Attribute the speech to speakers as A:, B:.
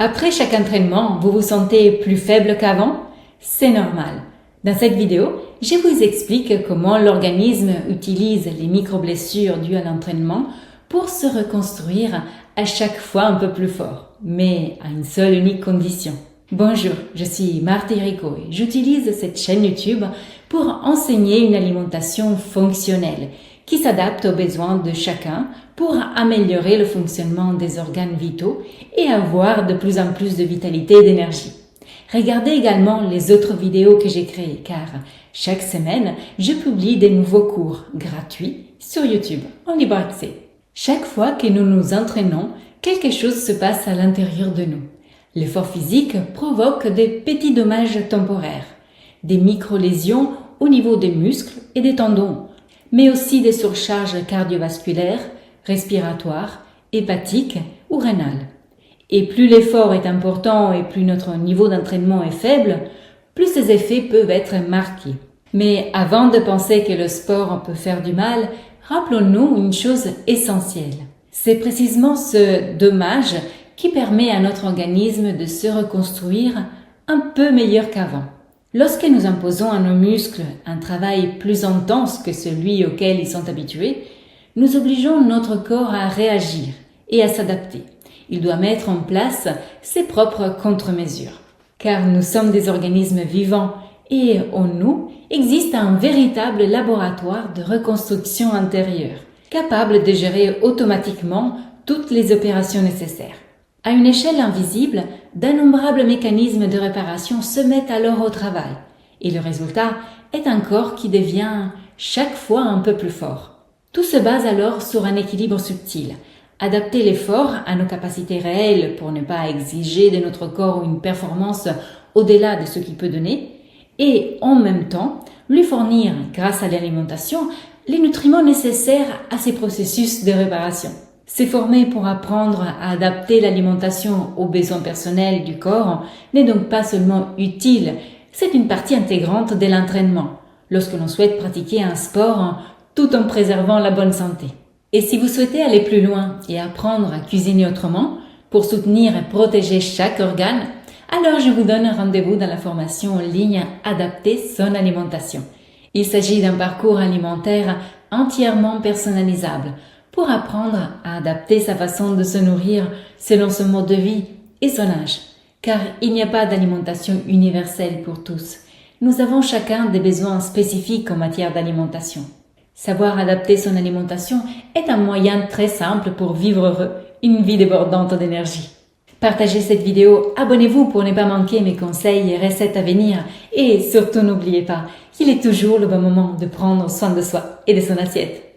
A: Après chaque entraînement, vous vous sentez plus faible qu'avant? C'est normal. Dans cette vidéo, je vous explique comment l'organisme utilise les micro-blessures dues à l'entraînement pour se reconstruire à chaque fois un peu plus fort, mais à une seule unique condition. Bonjour, je suis Marthe Rico et j'utilise cette chaîne YouTube pour enseigner une alimentation fonctionnelle qui s'adapte aux besoins de chacun pour améliorer le fonctionnement des organes vitaux et avoir de plus en plus de vitalité et d'énergie. Regardez également les autres vidéos que j'ai créées car chaque semaine, je publie des nouveaux cours gratuits sur YouTube en libre accès. Chaque fois que nous nous entraînons, quelque chose se passe à l'intérieur de nous. L'effort physique provoque des petits dommages temporaires, des micro-lésions au niveau des muscles et des tendons, mais aussi des surcharges cardiovasculaires, respiratoires, hépatiques ou rénales. Et plus l'effort est important et plus notre niveau d'entraînement est faible, plus ces effets peuvent être marqués. Mais avant de penser que le sport peut faire du mal, rappelons-nous une chose essentielle. C'est précisément ce dommage qui permet à notre organisme de se reconstruire un peu meilleur qu'avant. Lorsque nous imposons à nos muscles un travail plus intense que celui auquel ils sont habitués, nous obligeons notre corps à réagir et à s'adapter. Il doit mettre en place ses propres contre-mesures. Car nous sommes des organismes vivants et en nous existe un véritable laboratoire de reconstruction intérieure, capable de gérer automatiquement toutes les opérations nécessaires. À une échelle invisible, d'innombrables mécanismes de réparation se mettent alors au travail et le résultat est un corps qui devient chaque fois un peu plus fort. Tout se base alors sur un équilibre subtil. Adapter l'effort à nos capacités réelles pour ne pas exiger de notre corps une performance au-delà de ce qu'il peut donner et en même temps lui fournir, grâce à l'alimentation, les nutriments nécessaires à ces processus de réparation. Se former pour apprendre à adapter l'alimentation aux besoins personnels du corps n'est donc pas seulement utile, c'est une partie intégrante de l'entraînement, lorsque l'on souhaite pratiquer un sport tout en préservant la bonne santé. Et si vous souhaitez aller plus loin et apprendre à cuisiner autrement, pour soutenir et protéger chaque organe, alors je vous donne rendez-vous dans la formation en ligne Adapter son alimentation. Il s'agit d'un parcours alimentaire entièrement personnalisable, pour apprendre à adapter sa façon de se nourrir selon son mode de vie et son âge. Car il n'y a pas d'alimentation universelle pour tous. Nous avons chacun des besoins spécifiques en matière d'alimentation. Savoir adapter son alimentation est un moyen très simple pour vivre heureux, une vie débordante d'énergie. Partagez cette vidéo, abonnez-vous pour ne pas manquer mes conseils et recettes à venir et surtout n'oubliez pas qu'il est toujours le bon moment de prendre soin de soi et de son assiette.